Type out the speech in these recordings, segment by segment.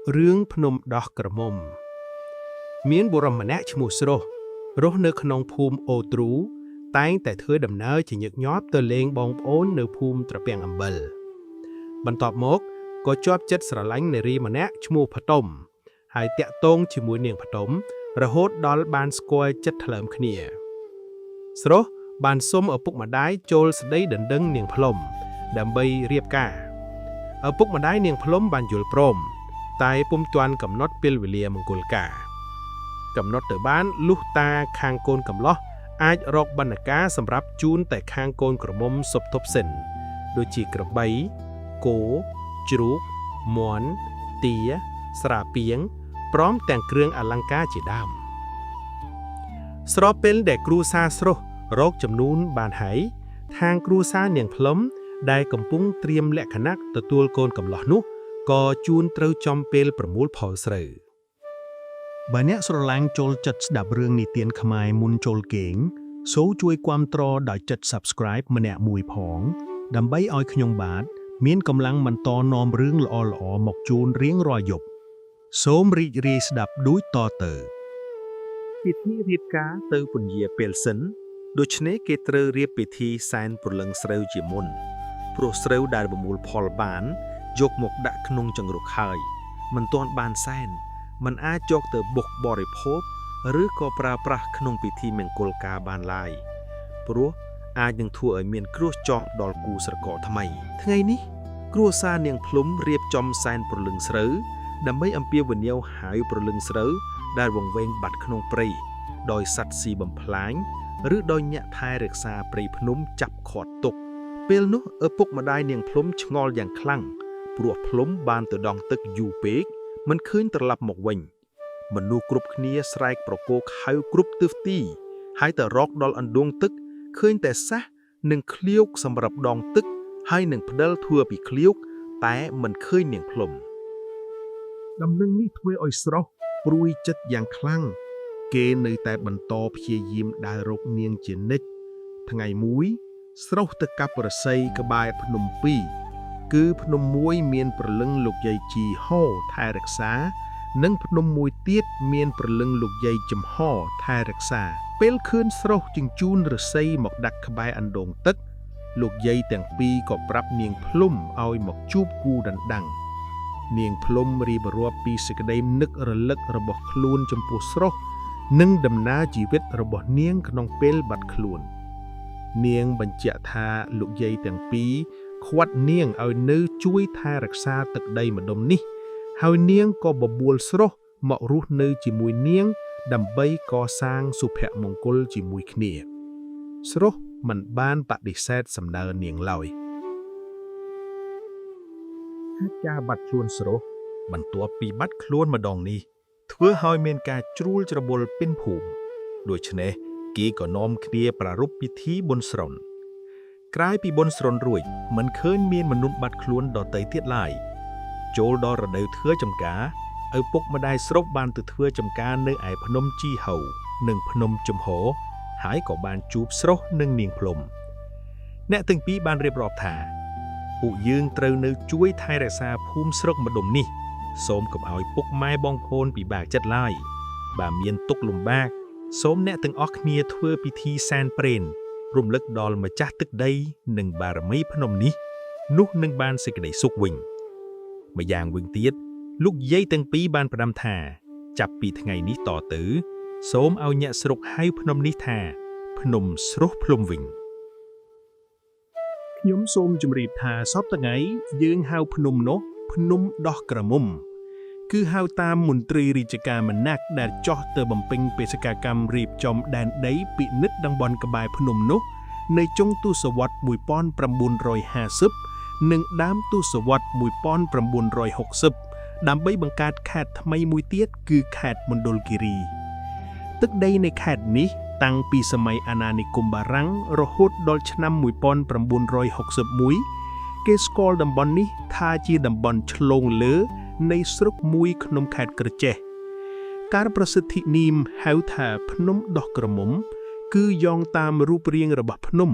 រឿងភ្នំដោះក្រមុំមានបុរសម្នាក់ឈ្មោះស្រុះរស់នៅក្នុងភូមិអូទ្រូតែងតែធ្វើដំណើរជាញឹកញាប់ទៅលេងបងប្អូននៅភូមិត្រពាំងអំបិលបន្ទាប់មកក៏ជាប់ចិត្តស្រឡាញ់នារីម្នាក់ឈ្មោះផតុមហើយតាក់ទងជាមួយនាងផតុមរហូតដល់បានស្គាល់ចិត្តថ្លើមគ្នាស្រុះបានសុំឪពុកម្ដាយចូលស្ដីដណ្ដឹងនាងផ្លុំដើម្បីរៀបការឪពុកម្ដាយនាងផ្លុំបានយល់ព្រមតែពុំទាន់កំណត់ពេលវេលាមង្គលការកំណត់ទៅបានលុះតាខាងកូនកំឡោះអាចរកបណ្ណការសម្រាប់ជូនតែខាងកូនក្រមុំសុបទប់សិនដូចជាក្របីគោជ្រូកមាន់ទាស្រាពាងព្រមទាំងគ្រឿងអលង្ការជាដើមស្របពេលដែលគ្រួសារស្រុះរកចំនួនបានហើយខាងគ្រួសារនាងផ្លុំដែលកំពុងត្រៀមលក្ខណៈទទួលកូនកំឡោះនោះក៏ជួនត្រូវចំពេលប្រមូលផលស្រូវបើអ្នកស្រឡាញ់ចូលចិត្តស្ដាប់រឿងនិទានខ្មែរមុនចូលគេងសូមជួយគាំទ្រដោយចុច Subscribe ម្នាក់មួយផងដើម្បីឲ្យខ្ញុំបាទមានកម្លាំងបន្តនាំរឿងល្អៗមកជូនរៀងរាល់យប់សូមរីករាយស្ដាប់ដូចតទៅពិធីរៀបការទៅពន្យាពេលសិនដូច្នេះគេត្រូវរៀបពិធីសែនព្រលឹងស្រូវជាមុនព្រោះស្រូវដែលប្រមូលផលបានយកមកដាក់ក្នុងចង្រុកហើយមិនទាន់បានសែនมันអាចយកទៅបុកបរិភោគឬក៏ប្រើប្រាស់ក្នុងពិធីមង្គលការបានឡើយព្រោះអាចនឹងធ្វើឲ្យមានគ្រោះចោទដល់គូស្រករថ្មីថ្ងៃនេះគ្រួសារនាងភ្លុំរៀបចំសែនព្រលឹងស្រូវដើម្បីអំពាវនាវហៅព្រលឹងស្រូវដែលវង្វេងបាត់ក្នុងព្រៃដោយសត្វស៊ីបំផ្លាញឬដោយអ្នកថែរក្សាព្រៃភ្នំចាប់ខាត់ទុកពេលនោះឪពុកម្ដាយនាងភ្លុំឆ្ងល់យ៉ាងខ្លាំងព្រោះភ្លុំបានទៅដងទឹកយូរពេកមិនឃើញត្រឡប់មកវិញមនុស្សគ្រប់គ្នាស្រែកប្រគោកហៅគ្រប់ទិសទីហើយទៅរកដល់អណ្ដូងទឹកឃើញតែសះនិងឃ្លៀវសម្រាប់ដងទឹកហើយនឹងផ្ដិលធ្វើពីឃ្លៀវតែមិនឃើញនាងភ្លុំដំណឹងនេះធ្វើឲ្យស្រុះព្រួយចិត្តយ៉ាងខ្លាំងគេនៅតែបន្តព្យាយាមដើររកនាងជានិច្ចថ្ងៃមួយស្រុះទៅកាប់រស័យក្បែរភ្នំពីរគឺភ្នំមួយមានព្រលឹងលោកយាយជីហោថែរក្សានិងភ្នំមួយទៀតមានព្រលឹងលោកយាយចំហថែរក្សាពេលឃើញស្រុះជញ្ជូនរស័យមកដាក់ក្បែរអណ្ដូងទឹកលោកយាយទាំងពីរក៏ប្រាប់នាងភ្លុំឲ្យមកជួបគូដណ្ដឹងនាងភ្លុំរៀបរាប់ពីសេចក្តីនឹករលឹករបស់ខ្លួនចំពោះស្រុះនិងដំណើរជីវិតរបស់នាងក្នុងពេលបាត់ខ្លួននាងបញ្ជាក់ថាលោកយាយទាំងពីរខ្វាត់នាងឲ្យនៅជួយថែរក្សាទឹកដីម្ដុំនេះហើយនាងក៏បបួលស្រុះមករស់នៅជាមួយនាងដើម្បីកសាងសុភមង្គលជាមួយគ្នាស្រុះមិនបានបដិសេធសំណើនាងឡើយហេតុការណ៍បាត់ខ្លួនស្រុះបន្ទាប់ពីបាត់ខ្លួនម្ដងនេះធ្វើឲ្យមានការជ្រួលច្របល់ពេញភូមិដូច្នេះគេក៏នាំគ្នាប្រារព្ធពិធីបុណ្យស្រន់ក្រោយពីបុណ្យស្រន់រួចមិនឃើញមានមនុស្សបាត់ខ្លួនដទៃទៀតឡើយចូលដល់រដូវធ្វើចំការឪពុកម្ដាយស្រុះបានទៅធ្វើចំការនៅឯភ្នំជីហៅនិងភ្នំចំហហើយក៏បានជួបស្រុះនិងនាងភ្លុំអ្នកទាំងពីរបានរៀបរាប់ថាពួកយើងត្រូវនៅជួយថែរក្សាភូមិស្រុកម្ដុំនេះសូមកុំឲ្យពុកម៉ែបងប្អូនពិបាកចិត្តឡើយបើមានទុក្ខលំបាកសូមអ្នកទាំងអស់គ្នាធ្វើពិធីសែនព្រេនរំលឹកដល់ម្ចាស់ទឹកដីនិងបារមីភ្នំនេះនោះនឹងបានសេចក្តីសុខវិញម្យ៉ាងវិញទៀតលោកយាយទាំងពីរបានផ្ដាំថាចាប់ពីថ្ងៃនេះតទៅសូមឲ្យអ្នកស្រុកហៅភ្នំនេះថាភ្នំស្រុះភ្លុំវិញខ្ញុំសូមជម្រាបថាសពថ្ងៃយើងហៅភ្នំនោះភ្នំដោះក្រមុំគឺហៅតាមមន្ត្រីរាជការម្នាក់ដែលចោះទៅបំពេញបេសកកម្មរៀបចំដែនដីពិនិត្យតំបន់ក្បែរភ្នំនោះនៅចុងទសវត្សរ៍1950និងដើមទសវត្សរ៍1960ដើម្បីបង្កើតខេត្តថ្មីមួយទៀតគឺខេត្តមណ្ឌលគិរីទឹកដីនៃខេត្តនេះតាំងពីសម័យអាណានិគមបារាំងរហូតដល់ឆ្នាំ1961គេស្គាល់តំបន់នេះថាជាតំបន់ឆ្លងលើនៃស្រុកមួយក្នុងខេត្តក្រចេះការប្រសិទ្ធិនាមហៅថាភ្នំដោះក្រមុំគឺយោងតាមរូបរាងរបស់ភ្នំ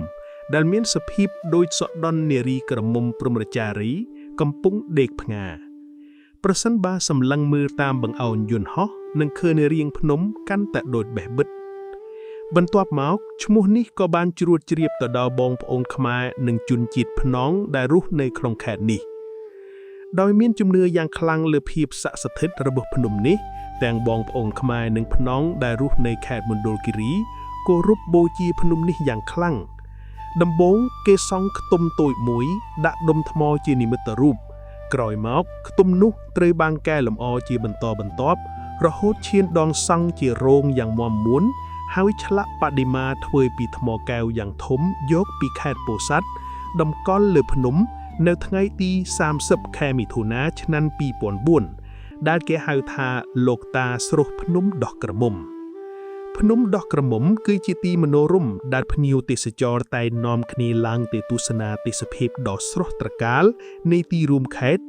ដែលមានសភាពដូចសដន់នារីក្រមុំព្រហ្មចារីកំពុងដេកផ្ងា ប្រសិនបើសម្លឹងមើលតាមបង្អោនយន្តហោះនឹងឃើញរាងភ្នំកាន់តែដូចបេះបិទបន្ទាប់មកឈ្មោះនេះក៏បានជ្រួតជ្រាបទៅដល់បងប្អូនខ្មែរនិងជនជាតិភ្នងដែលរស់នៅក្នុងខេត្តនេះដោយមានជំនឿយ៉ាងខ្លាំងលើភាពស័ក្តិសិទ្ធិរបស់ភ្នំនេះទាំងបងប្អូនខ្មែរនិងភ្នងដែលរស់នៅខេត្តមណ្ឌលគិរីគោរពបូជាភ្នំនេះយ៉ាងខ្លាំងដំបូងគេសង់ខ្ទមតូចមួយដាក់ដុំថ្មជានិមិត្តរូបក្រោយមកខ្ទមនោះត្រូវបានកែលម្អជាបន្តបន្ទាប់រហូតឈានដល់សង់ជារោងយ៉ាងមាំមួនហើយឆ្លាក់បដិមាធ្វើពីថ្មកែវយ៉ាងធំយកពីខេត្តពោធិ៍សាត់តម្កល់លើភ្នំនៅថ្ងៃទី30 ខែមិថុនាឆ្នាំ2004ដែលគេហៅថាលោកតាស្រុះភ្នំដោះក្រមុំភ្នំដោះក្រមុំគឺជាទីមនោរម្យដែលភ្ញៀវទេសចរតែងនាំគ្នាឡើងទៅទស្សនាទេសភាពដ៏ស្រស់ត្រកាលនៃទីរួមខេត្ត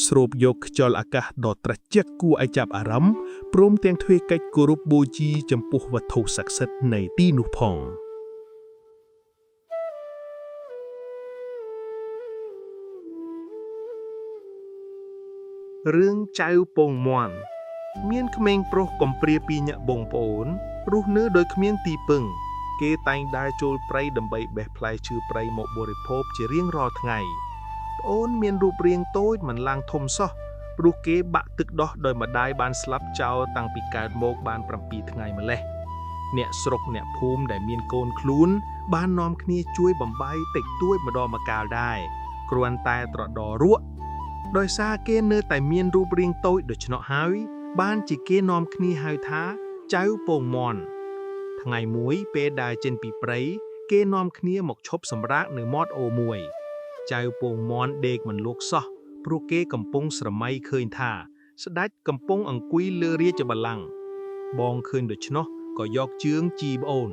ស្រូបយកខ្យល់អាកាសដ៏ត្រជាក់គួរឲ្យចាប់អារម្មណ៍ព្រមទាំងធ្វើកិច្ចគោរពបូជាចំពោះវត្ថុស័ក្តិសិទ្ធិនៃទីនោះផងរឿងចៅពងមាន់មានក្មេងប្រុសកំព្រាពីរញាក់បងប្អូនរស់នៅដោយគ្មានទីពឹងគេតែងដើរចូលព្រៃដើម្បីបេះផ្លែឈើព្រៃមកបរិភោគជារៀងរាល់ថ្ងៃប្អូនមានរូបរាងតូចមិនឡើងធំសោះព្រោះគេបាក់ទឹកដោះដោយម្ដាយបានស្លាប់ចោលតាំងពីកើតមកបាន7ថ្ងៃម្លេះអ្នកស្រុកអ្នកភូមិដែលមានកូនខ្លួនបាននាំគ្នាជួយបំបីតិចតួចម្ដងម្កាលដែរគ្រាន់តែត្រដររក់ដោយសារគេនៅតែមានរូបរាងតូចដូច្នោះហើយបានជាគេនាំគ្នាហៅថាចៅពងមាន់ថ្ងៃមួយពេលដើរចេញពីព្រៃគេនាំគ្នាមកឈប់សម្រាកនៅមាត់អូរមួយចៅពងមាន់ដេកមិនលក់សោះព្រោះគេកំពុងស្រមៃឃើញថាស្ដេចកំពុងអង្គុយលើរាជបល្ល័ង្កបងឃើញដូច្នោះក៏យកជើងជីប្អូន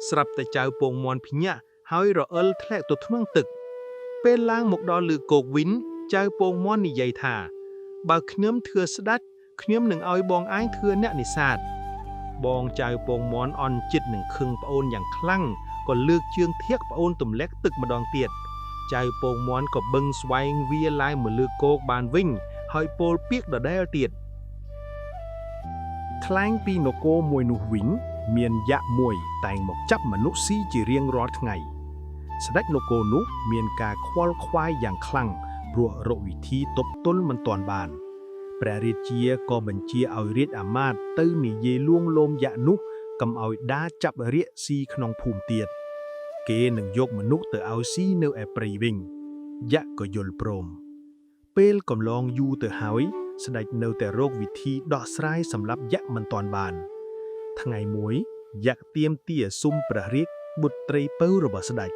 ស្រាប់តែចៅពងមាន់ភ្ញាក់ហើយរអិលធ្លាក់ទៅថ្មងទឹកពេលឡើងមកដល់លើគោកវិញចៅពងមាន់និយាយថាបើខ្ញុំធ្វើស្ដេចខ្ញុំនឹងឲ្យបងឯងធ្វើអ្នកនេសាទបងចៅពងមាន់អន់ចិត្តនឹងខឹងប្អូនយ៉ាងខ្លាំងក៏លើកជើងធាក់ប្អូនទម្លាក់ទឹកម្ដងទៀតចៅពងមាន់ក៏បឹងស្វែងវាឡើងមកលើគោកបានវិញហើយពោលពាក្យដដែលទៀតថ្លែងពីនគរមួយនោះវិញមានយក្សមួយតែងមកចាប់មនុស្សស៊ីជារៀងរាល់ថ្ងៃស្ដេចនគរនោះមានការខ្វល់ខ្វាយយ៉ាងខ្លាំងព្រោះរកវិធីទប់ទល់មិនទាន់បានព្រះរាជាក៏បញ្ជាឲ្យរាជអាមាត្យទៅនិយាយលួងលោមយក្សនោះកុំឲ្យដាចាប់រាកស៊ីក្នុងភូមិទៀតគេនឹងយកមនុស្សទៅឲ្យស៊ីនៅឯព្រៃវិញយក្សក៏យល់ព្រមពេលកំឡងយូរទៅហើយស្ដេចនៅតែរកវិធីដោះស្រាយសម្រាប់យក្សមិនទាន់បានថ្ងៃមួយយក្សទាមទារសុំព្រះរាជបុត្រីពៅរបស់ស្ដេច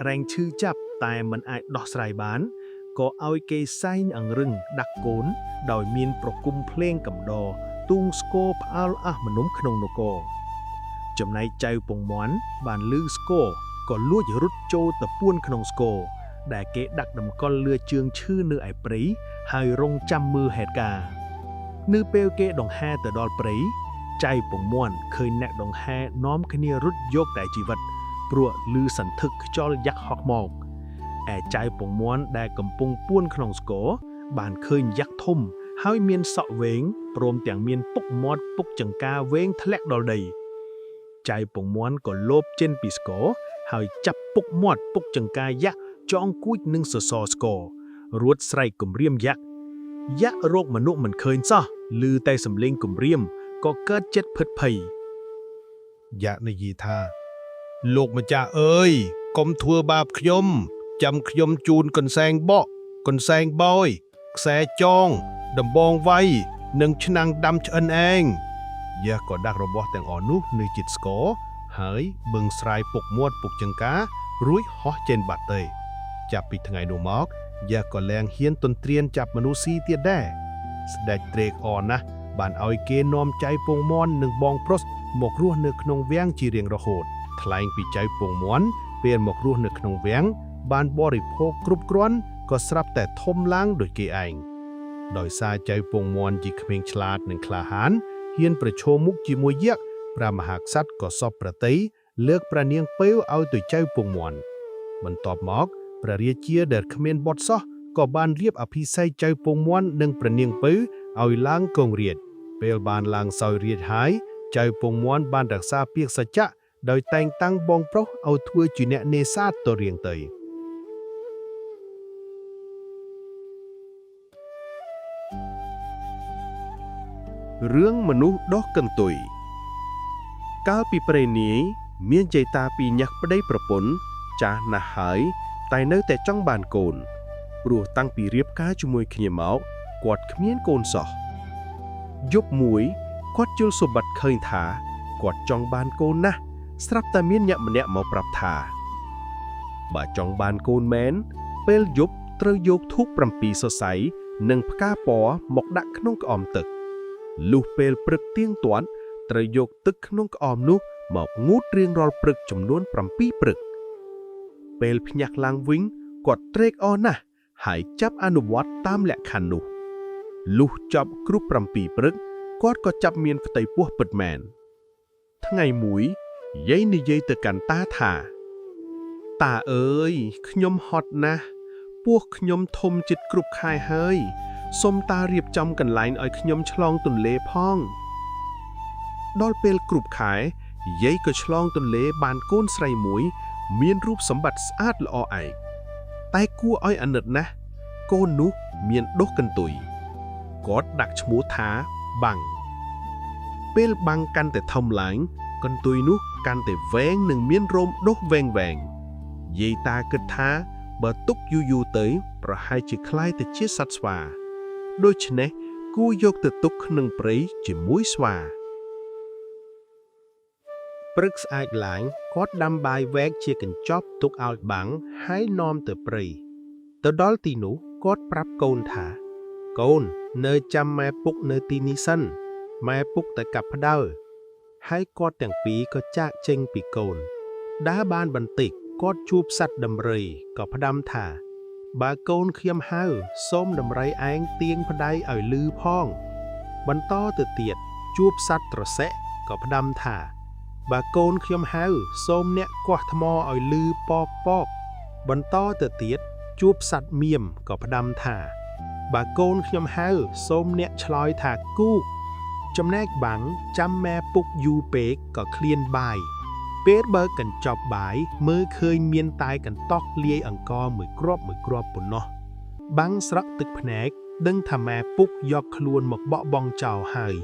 រែងឈឺចាប់តែមិនអាចដោះស្រាយបានក៏ឲ្យគេសែងអង្រឹងដាក់កូនដោយមានប្រគំភ្លេងកំដរទូងស្គរផ្អើលអស់មនុស្សក្នុងនគរចំណែកចៅពងមាន់បានឮស្គរក៏លួចរត់ចូលទៅពួនក្នុងស្គរដែលគេដាក់តម្កល់លើជើងឈើនៅឯព្រៃហើយរងចាំមើលហេតុការណ៍នៅពេលគេដង្ហែទៅដល់ព្រៃចៅពងមាន់ឃើញអ្នកដង្ហែនាំគ្នារត់យកតែជីវិតព្រោះឮសន្ធឹកខ្យល់យក្សហោះមកឯចៅពងមាន់ដែលកំពុងពួនក្នុងស្គរបានឃើញយក្សធំហើយមានសក់វែងព្រមទាំងមានពុកមាត់ពុកចង្ការវែងធ្លាក់ដល់ដីចៅពងមាន់ក៏លោបចេញពីស្គរហើយចាប់ពុកមាត់ពុកចង្ការយក្សចងគួចនឹងសសរស្គររួចស្រែកគំរាមយក្សរកមនុស្សមិនឃើញសោះឮតែសំឡេងគំរាមក៏កើតចិត្តភិតភ័យយក្សនិយាយថាលោកម្ចាស់អើយកុំធ្វើបាបខ្ញុំចាំខ្ញុំជូនកន្សែងបក់កន្សែងបោយខ្សែចងដំបងវាយនិងឆ្នាំងដាំឆ្អិនឯងយក្សក៏ដាក់របស់ទាំងអស់នោះនៅជិតស្គរហើយបឹងស្រាយពុកមាត់ពុកចង្ការរួចហោះចេញបាត់ទៅចាប់ពីថ្ងៃនោះមកយក្សក៏លែងហ៊ានទន្ទ្រានចាប់មនុស្សស៊ីទៀតដែរស្ដេចត្រេកអរណាស់បានឲ្យគេនាំចៅពងមាន់និងបងប្រុសមករស់នៅក្នុងវាំងជារៀងរហូតថ្លែងពីចៅពងមាន់ពេលមករស់នៅក្នុងវាំងបានបរិភោគគ្រប់គ្រាន់ក៏ស្រាប់តែធំឡើងដូចគេឯងដោយសារចៅពងមាន់ជាក្មេងឆ្លាតនិងក្លាហានហ៊ានប្រឈមមុខជាមួយយក្សព្រះមហាក្សត្រក៏សពប្រតិយលើកព្រះនាងពៅឲ្យទៅចៅពងមាន់បន្ទាប់មកព្រះរាជាដែលគ្មានបុត្រសោះ ក៏បានរៀបអភិសេកចៅពងមាន់និងព្រះនាងពៅឲ្យឡើងគង់រាជពេលបានឡើងសោយរាជហើយចៅពងមាន់បានរក្សាពាក្យសច្ចៈដោយតែងតាំងបងប្រុសឲ្យធ្វើជាអ្នកនេសាទទៅរៀងទៅរឿងមនុស្សដោះកន្ទុយកាលពីព្រេងនាយមានយាយតាពីរញាស់ប្តីប្រពន្ធចាស់ណាស់ហើយតែនៅតែចង់បានកូនព្រោះតាំងពីរៀបការជាមួយគ្នាមកគាត់គ្មានកូនសោះយប់មួយគាត់ជិលសុបត្តិឃើញថាគាត់ចង់បានកូនណាស់ស្រាប់តែមានអ្នកម្នាក់មកប្រាប់ថាបើចង់បានកូនមែនពេលយប់ត្រូវយកធូប7សរសៃនិងផ្កាពណ៌មកដាក់ក្នុងក្អមទឹកលុះពេលព្រឹកទៀងទាត់ត្រូវយកទឹកក្នុងក្អមនោះមកងូតរៀងរាល់ព្រឹកចំនួន7ព្រឹកពេលភ្ញាក់ឡើងវិញគាត់ត្រេកអរណាស់ហើយចាប់អនុវត្តតាមលក្ខខណ្ឌនោះលុះចប់គ្រប់7ព្រឹកគាត់ក៏ចាប់មានផ្ទៃពោះពិតមែនថ្ងៃមួយយាយនិយាយទៅកាន់តាថាតាអើយខ្ញុំហត់ណាស់ពោះខ្ញុំធំជិតគ្រប់ខែហើយសូមតារៀបចំកន្លែងឲ្យខ្ញុំឆ្លងទន្លេផងដល់ពេលគ្រប់ខែយាយក៏ឆ្លងទន្លេបានកូនស្រីមួយមានរូបសម្បត្តិស្អាតល្អឯកតែគួរឲ្យអាណិតណាស់កូននោះមានដុសកន្ទុយគាត់ដាក់ឈ្មោះថាបាំងពេលបាំងកាន់តែធំឡើងកន្ទុយនោះកាន់តែវែងនិងមានរោមដុសវែងយាយតាគិតថាបើទុកយូរទៅប្រហែលជាคล้ายទៅជាសត្វស្វាដូច្នេះគួរយកទៅទុកក្នុងព្រៃជាមួយស្វាព្រឹកស្អែកឡើងគាត់ដាំបាយវែកជាកញ្ចប់ទុកឲ្យបាំងហើយនាំទៅព្រៃទៅដល់ទីនោះគាត់ប្រាប់កូនថាកូននៅចាំម៉ែពុកនៅទីនេះសិនម៉ែពុកទៅកាប់ផ្ដៅហើយគាត់ទាំងពីរក៏ចាកចេញពីកូនដើរបានបន្តិចគាត់ជួបសត្វដំរីក៏ផ្ដាំថាបើកូនខ្ញុំហៅសូមដំរីឯងទាញផ្ដៃឲ្យលឺផងបន្តទៅទៀតជួបសត្វត្រសែកក៏ផ្ដាំថាបើកូនខ្ញុំហៅសូមអ្នកគាស់ថ្មឲ្យលឺប៉កប៉កបន្តទៅទៀតជួបសត្វមៀមក៏ផ្ដាំថាបើកូនខ្ញុំហៅសូមអ្នកឆ្លើយថាគូកចំណែកបាំងចាំម៉ែពុកយូរពេកក៏ឃ្លានបាយពេលបើកញ្ចប់បាយមើលឃើញមានតែកន្តុកលាយអង្ករមួយគ្រាប់ប៉ុណ្ណោះបាំងស្រក់ទឹកភ្នែកដឹងថាម៉ែពុកយកខ្លួនមកបក់បង់ចោលហើយ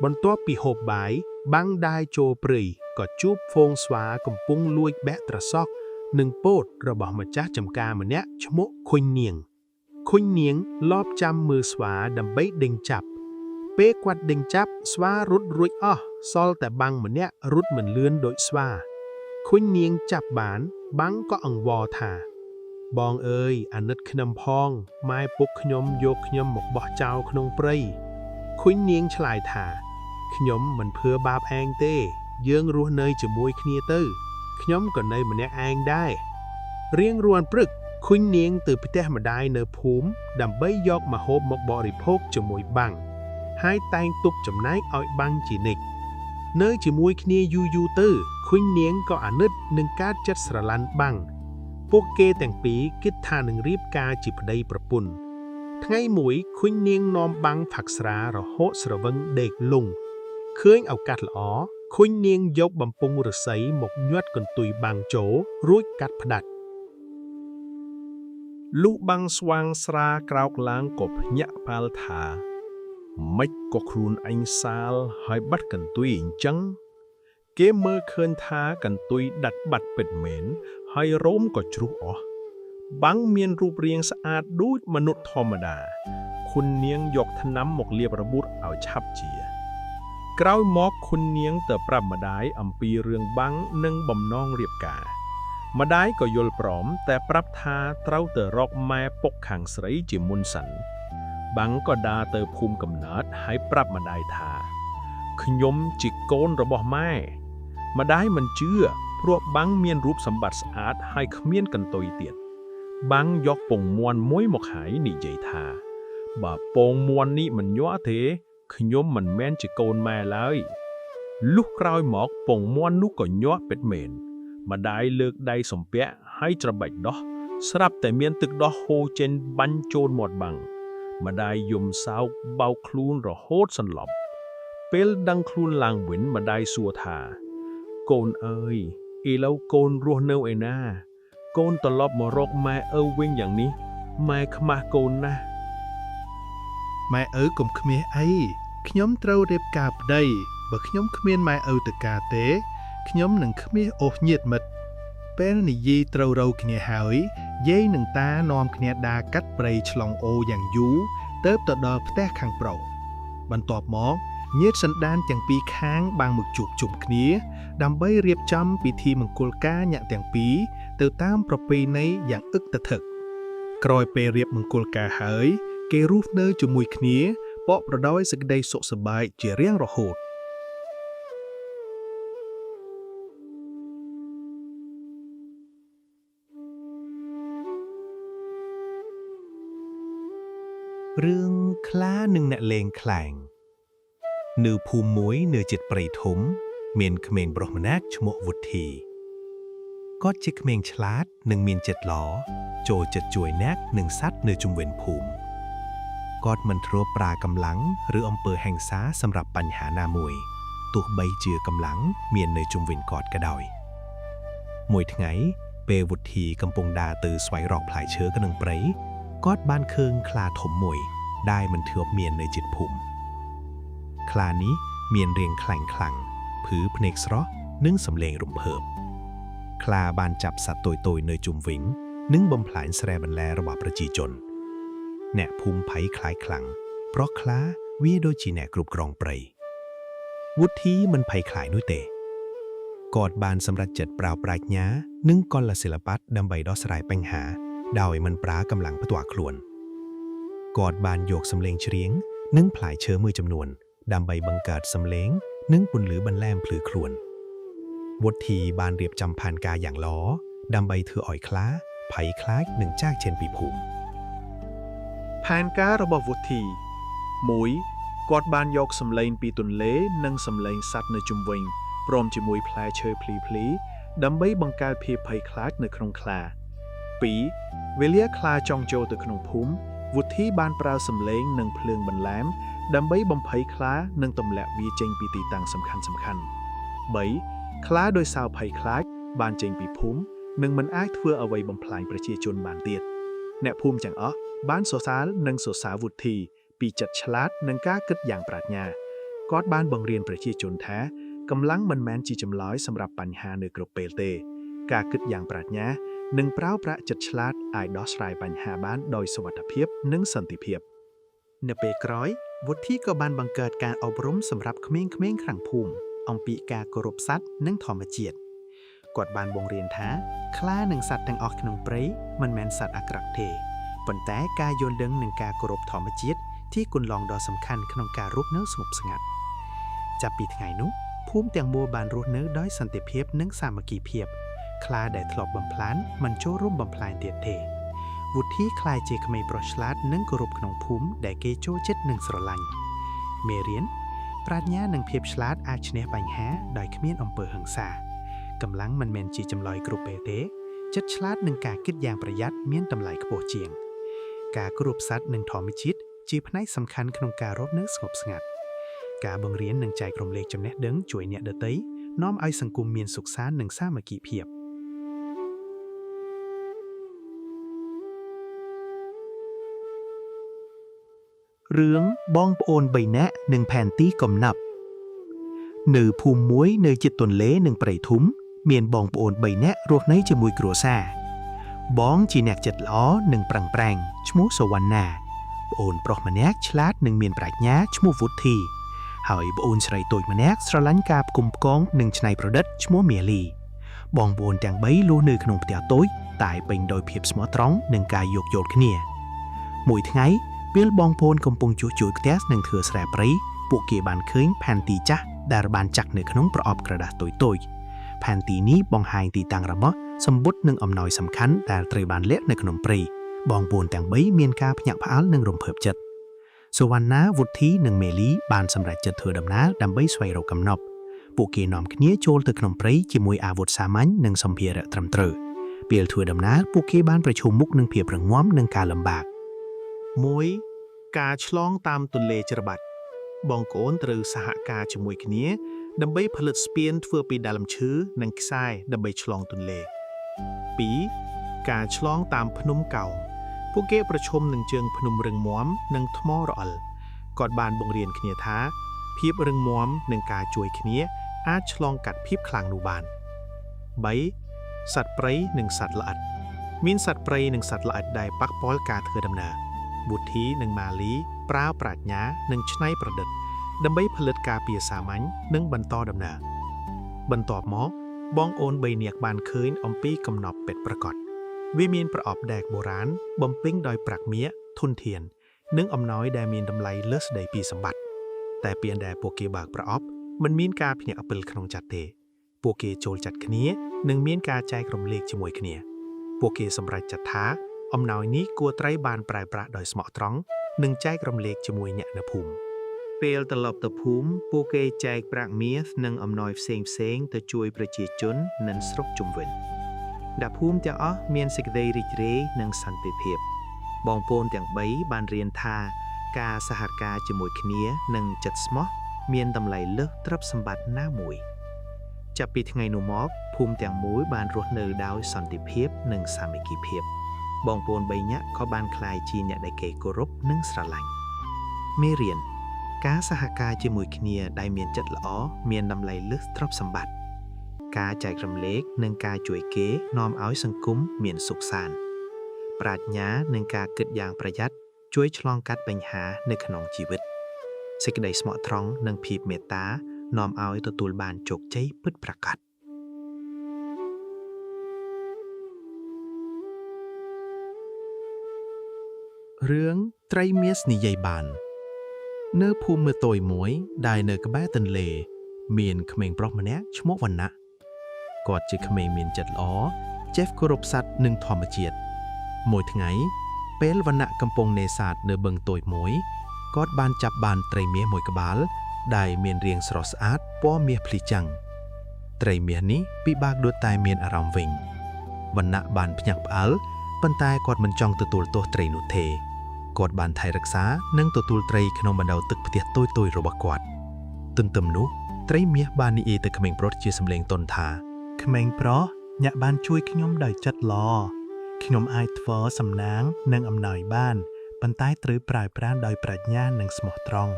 បន្ទាប់ពីហូបបាយបាំងដើរចូលព្រៃក៏ជួបហ្វូងស្វាកំពុងលួចបែកត្រសក់និងពោតរបស់ម្ចាស់ចំការម្នាក់ឈ្មោះខុញនាងលបចាំមើលស្វាដើម្បីដេញចាប់ពេលគាត់ដេញចាប់ស្វារត់រួចអស់សល់តែបាំងម្នាក់រត់មិនលឿនដូចស្វាខុញនាងចាប់បានបាំងក៏អង្វរថាបងអើយអាណិតខ្ញុំផងម៉ែពុកខ្ញុំយកខ្ញុំមកបោះចោលក្នុងព្រៃខុញនាងឆ្លើយថាខ្ញុំមិនភឿបាបឯងទេយើងរស់នៅជាមួយគ្នាទៅខ្ញុំក៏នៅម្នាក់ឯងដែររៀងរាល់ព្រឹកខុញនាងទៅផ្ទះម្ដាយនៅភូមិដើម្បីយកម្ហូបមកបរិភោគជាមួយបាំងហើយតែងទុកចំណែកឲ្យបាំងជានិច្ចនៅជាមួយគ្នាយូរទៅខុញនាងក៏អាណិតនឹងការចិត្តស្រឡាញ់បាំងពួកគេទាំងពីរគិតថានឹងរៀបការជាប្តីប្រពន្ធថ្ងៃមួយខុញនាងនាំបាំងផឹកស្រារហូតស្រវឹងដេកលង់ឃើញឱកាសល្អខុញនាងយកបំពង់ឫស្សីមកញាត់កន្ទុយបាំងចូលរួចកាត់ផ្ដាច់លុះបាំងស្វាងស្រាក្រោកឡើងក៏ភ្ញាក់ផ្អើលថាម៉េចក៏ខ្លួនឯងសាលហើយបាត់កន្ទុយអញ្ចឹងគេមើលឃើញថាកន្ទុយដាច់បាត់ពិតមែនហើយរោមក៏ជ្រុះអស់បាំងមានរូបរាងស្អាតដូចមនុស្សធម្មតាខុននាងយកថ្នាំមកលាបរបួសឲ្យឆាប់ជាក្រោយមកខុននាងទៅប្រាប់ម្ដាយអំពីរឿងបាំងនិងបំណងរៀបការម្ដាយក៏យល់ព្រមតែប្រាប់ថាត្រូវទៅរកម៉ែពុកខាងស្រីជាមុនសិនបាំងក៏ដើរទៅភូមិកំណើតហើយប្រាប់ម្ដាយថាខ្ញុំជាកូនរបស់ម៉ែម្ដាយមិនជឿព្រោះបាំងមានរូបសម្បត្តិស្អាតហើយគ្មានកន្ទុយទៀតបាំងយកពងមាន់មួយមកហើយនិយាយថាបើពងមាន់នេះមិនញាស់ទេខ្ញុំមិនមែនជាកូនម៉ែឡើយលុះក្រោយមកពងមាន់នោះក៏ញាស់ពិតមែនម្ដាយលើកដៃសំពាក់ហើយច្របាច់ដោះ ស្រាប់តែមានទឹកដោះហូរចេញបាញ់ចូលមាត់បាំងម្ដាយយំសោកបោកខ្លួនរហូតសន្លប់ពេលដឹងខ្លួនឡើងវិញម្ដាយសួរថាកូនអើយឥឡូវកូនរស់នៅឯណាកូនត្រឡប់មករកម៉ែឪវិញយ៉ាងនេះម៉ែខ្មាស់កូនណាស់ ម៉ែឪកុំខ្មាសអីខ្ញុំត្រូវរៀបការប្តីបើខ្ញុំគ្មានម៉ែឪទៅការទេខ្ញុំនឹងខ្មាសអូសញាតិមិត្តពេលនិយាយត្រូវរៅគ្នាហើយយាយនឹងតានាំគ្នាដើរកាត់ព្រៃឆ្លងអូយ៉ាងយូរទៅដល់ផ្ទះខាងប្រុសបន្ទាប់មកញាតិសន្តានទាំងពីរខាងបានមកជួបជុំគ្នាដើម្បីរៀបចំពិធីមង្គលការញាក់ទាំងពីរទៅតាមប្រពៃណីយ៉ាងอึកទทึកក្រោយពេលរៀបមង្គលការហើយគេរស់នៅជាមួយគ្នាបកប្រដោយសេចក្តីសុខសប្បាយជារៀងរហូតរឿងខ្លានិងអ្នកលេងខ្លែងនៅភូមិមួយនៅជិតព្រៃធំមានក្មេងប្រុសម្នាក់ឈ្មោះវុទ្ធីគាត់ជាក្មេងឆ្លាតនិងមានចិត្តល្អចូលចិត្តជួយអ្នកនិងសត្វនៅជុំវិញភូមិគាត់មិនធ្លាប់ប្រើកម្លាំងឬអំពើហិង្សាសម្រាប់បញ្ហាណាមួយទោះបីជាកម្លាំងមាននៅជុំវិញគាត់ក៏ដោយមួយថ្ងៃពេលវុទ្ធីកំពុងដើរទៅស្វែងរកផ្លែឈើក្នុងព្រៃគាត់បានឃើញខ្លាធំមួយដែលមិនធ្លាប់មាននៅជិតភូមិខ្លានេះមានរាងខ្លាំងខ្លាំងភឺភ្នែកស្រស់និងសម្លេងរំភើបខ្លាបានចាប់សត្វតូចៗនៅជុំវិញនិងបំផ្លាញស្រែបន្លែរបស់ប្រជាជនអ្នកភូមិភ័យខ្លាចខ្លាំងព្រោះខ្លាវាដូចជាអ្នកគ្រប់គ្រងព្រៃវុទ្ធីមិនភ័យខ្លាចនោះទេគាត់បានសម្រេចចិត្តប្រើប្រាជ្ញានិងកលសិល្បៈដើម្បីដោះស្រាយបញ្ហាដោយមិនប្រើកម្លាំងផ្ទាល់ខ្លួនគាត់បានយកសំឡេងច្រៀងនិងផ្លែឈើមួយចំនួនដើម្បីបង្កើតសំឡេងនិងពន្លឺបន្លែមភ្លឺខ្លួនវុទ្ធីបានរៀបចំផែនការយ៉ាងល្អដើម្បីធ្វើឲ្យខ្លាភ័យខ្លាចនិងចាកចេញពីភូមិផែនការរបស់វុទ្ធី1គាត់បានយកសំឡេងពីទន្លេនិងសំឡេងសត្វនៅជុំវិញព្រមជាមួយផ្លែឈើភ្លីៗដើម្បីបង្កើតភាពភ័យខ្លាចនៅក្នុងខ្លា2វេលាខ្លាចង់ចូលទៅក្នុងភូមិវុទ្ធីបានប្រើសំឡេងនិងភ្លើងបន្លែមដើម្បីបំភ័យខ្លានិងទម្លាក់វាចេញពីទីតាំងសំខាន់3ខ្លាដោយសារភ័យខ្លាចបានចេញពីភូមិនិងមិនអាចធ្វើអ្វីបំផ្លាញប្រជាជនបានទៀតអ្នកភូមិទាំងអស់បានសរសើរនិងសរសើរវុទ្ធីពីចិត្តឆ្លាតនិងការគិតយ៉ាងប្រាជ្ញាគាត់បានបង្រៀនប្រជាជនថាកម្លាំងមិនមែនជាចម្លើយសម្រាប់បញ្ហានៅគ្រប់ពេលទេការគិតយ៉ាងប្រាជ្ញានិងប្រើប្រាស់ចិត្តឆ្លាតអាចដោះស្រាយបញ្ហាបានដោយសុវត្ថិភាពនិងសន្តិភាពនៅពេលក្រោយវុទ្ធីក៏បានបង្កើតការអប់រំសម្រាប់ក្មេងៗខាងភូមិអំពីការគោរពសត្វនិងធម្មជាតិគាត់បានបង្រៀនថាខ្លានិងសត្វទាំងអស់ក្នុងព្រៃមិនមែនសត្វអាក្រក់ទេប៉ុន្តែការយល់ដឹងនិងការគោរពធម្មជាតិជាគន្លងដ៏សំខាន់ក្នុងការរស់នៅស្ងប់ស្ងាត់ចាប់ពីថ្ងៃនោះភូមិទាំងមូលបានរស់នៅដោយសន្តិភាពនិងសាមគ្គីភាពខ្លាដែលធ្លាប់បំផ្លាញមិនចូលរួមបំផ្លាញទៀតទេវុទ្ធីក្លាយជាក្មេងប្រុសឆ្លាតនិងគោរពក្នុងភូមិដែលគេចូលចិត្តនិងស្រឡាញ់មេរៀនប្រាជ្ញានិងភាពឆ្លាតអាចឈ្នះបញ្ហាដោយគ្មានអំពើហិង្សាកម្លាំងមិនមែនជាចម្លើយគ្រប់ពេលទេចិត្តឆ្លាតនិងការគិតយ៉ាងប្រយ័ត្នមានតម្លៃខ្ពស់ជាងការគោរពសត្វនិងធម្មជាតិជាផ្នែកសំខាន់ក្នុងការរស់នៅស្ងប់ស្ងាត់ការបង្រៀននិងចែករំលែកចំណេះដឹងជួយអ្នកដទៃនាំឲ្យសង្គមមានសុខសាន្តនិងសាមគ្គីភាពរឿងបងប្អូន3នាក់និងផែនទីកំណាប់នៅភូមិមួយនៅជិតទន្លេនិងព្រៃធំមានបងប្អូន3នាក់រស់នៅជាមួយគ្រួសារបងជាអ្នកចិត្តល្អនិងប្រឹងប្រែងឈ្មោះសវណ្ណាប្អូនប្រុសម្នាក់ឆ្លាតនិងមានប្រាជ្ញាឈ្មោះវុទ្ធីហើយប្អូនស្រីតូចម្នាក់ស្រឡាញ់ការផ្គុំផ្គងនិងច្នៃប្រឌិតឈ្មោះមាលីបងប្អូនទាំង3រស់នៅក្នុងផ្ទះតូចតែពេញដោយភាពស្មោះត្រង់និងការយោគយល់គ្នាមួយថ្ងៃពេលបងប្អូនកំពុងជួសជុលផ្ទះនិងធ្វើស្រែព្រៃពួកគេបានឃើញផែនទីចាស់ដែលបានចាក់នៅក្នុងប្រអប់ក្រដាសតូចៗផែនទីនេះបង្ហាញទីតាំងរបស់សម្បត្តិនិងអំណោយសំខាន់ដែលត្រូវបានលាក់នៅក្នុងព្រៃបងប្អូនទាំង3មានការភ្ញាក់ផ្អើលនិងរំភើបចិត្តសុវណ្ណាវុទ្ធីនិងមេលីបានសម្រេចចិត្តធ្វើដំណើរដើម្បីស្វែងរកកំណប់ពួកគេនាំគ្នាចូលទៅក្នុងព្រៃជាមួយអាវុធសាមញ្ញនិងសម្ភារៈត្រឹមត្រូវ ពេលធ្វើដំណើរពួកគេបានប្រឈមមុខនឹងភាពរងំនិងការលំបាកមួយការឆ្លងតាមទន្លេច្របាច់បងប្អូនត្រូវសហការជាមួយគ្នាដើម្បីផលិតស្ពានធ្វើពីដើមឈើនិងខ្សែដើម្បីឆ្លងទន្លេ2ការឆ្លងតាមភ្នំកោងពួកគេប្រឈមនឹងជើងភ្នំរឹងមាំនិងថ្មរអិលគាត់បានបង្រៀនគ្នាថាភាពរឹងមាំនិងការជួយគ្នាអាចឆ្លងកាត់ភាពខ្លាំងនោះបាន3សត្វព្រៃនិងសត្វល្អិតមានសត្វព្រៃនិងសត្វល្អិតដែលប៉ះពាល់ការធ្វើដំណើរវុធីនិងម៉ាលីប្រើប្រាជ្ញានិងច្នៃប្រឌិតដើម្បីផលិតការពារសាមញ្ញនិងបន្តដំណើរបន្ទាប់មកបងអូន3នាក់បានឃើញអំពីកំណប់ពេទ្យប្រកបវាមានប្រអប់ដែកបុរាណបំពេញដោយប្រាក់មាសធនធាននិងអំណោយដែលមានតម្លៃលើសស្ដីពីសម្បត្តិតែពេលដែលពួកគេបើកប្រអប់មិនមានការភ្ញាក់ផ្អើលក្នុងចិត្តទេពួកគេចូលចិត្តគ្នានិងមានការចែករំលែកជាមួយគ្នាពួកគេសម្រេចចិត្តថាអំណោយនេះគួរត្រូវបានប្រើប្រាស់ដោយស្មោះត្រង់និងចែករំលែកជាមួយអ្នកនៅភូមិពេលត្រឡប់ទៅភូមិពួកគេចែកប្រាក់មាសនិងអំណោយផ្សេងៗទៅជួយប្រជាជននិងស្រុកជុំវិញអ្នកភូមិទាំងអស់មានសេចក្តីរីករាយនិងសន្តិភាពបងប្អូនទាំង3បានរៀនថាការសហការជាមួយគ្នានិងចិត្តស្មោះមានតម្លៃលើសទ្រព្យសម្បត្តិណាមួយចាប់ពីថ្ងៃនោះមកភូមិទាំងមូលបានរស់នៅដោយសន្តិភាពនិងសាមគ្គីភាពបងប្អូន3នាក់ក៏បានក្លាយជាអ្នកដែលគេគោរពនិងស្រឡាញ់មេរៀនការសហការជាមួយគ្នាដែលមានចិត្តល្អមានតម្លៃលើសទ្រព្យសម្បត្តិការចែករំលែកនិងការជួយគេនាំឲ្យសង្គមមានសុខសាន្តប្រាជ្ញានិងការគិតយ៉ាងប្រយ័ត្នជួយឆ្លងកាត់បញ្ហានៅក្នុងជីវិតសេចក្តីស្មោះត្រង់និងភាពមេត្តានាំឲ្យទទួលបានជោគជ័យពិតប្រាកដរឿងត្រីមាសនិយាយបាននៅភូមិមួយតូចមួយដែលនៅក្បែរទន្លេមានក្មេងប្រុសម្នាក់ឈ្មោះវណ្ណៈគាត់ជាក្មេងមានចិត្តល្អចេះគោរពសត្វនិងធម្មជាតិមួយថ្ងៃពេលវណ្ណៈកំពុងនេសាទនៅបឹងតូចមួយគាត់បានចាប់បានត្រីមាសមួយក្បាលដែលមានរាងស្រស់ស្អាតពណ៌មាសភ្លឺចាំងត្រីមាសនេះពិបាកដួលតែមានអារម្មណ៍វិញវណ្ណៈបានភ្ញាក់ផ្អើលប៉ុន្តែគាត់មិនចង់ទទួលទោសត្រីនោះទេគាត់បានថែរក្សានិងទទួលត្រីក្នុងបណ្ដោទឹកផ្ទះតូចៗរបស់គាត់ទន្ទឹមនោះត្រីមាសបាននិយាយទៅក្មេងប្រុសជាសំឡេងទន់ថាក្មេងប្រុសអ្នកបានជួយខ្ញុំដោយចិត្តល្អខ្ញុំអាចធ្វើសំណាងនិងអំណោយបានប៉ុន្តែត្រូវប្រើប្រាស់ដោយប្រាជ្ញានិងស្មោះត្រង់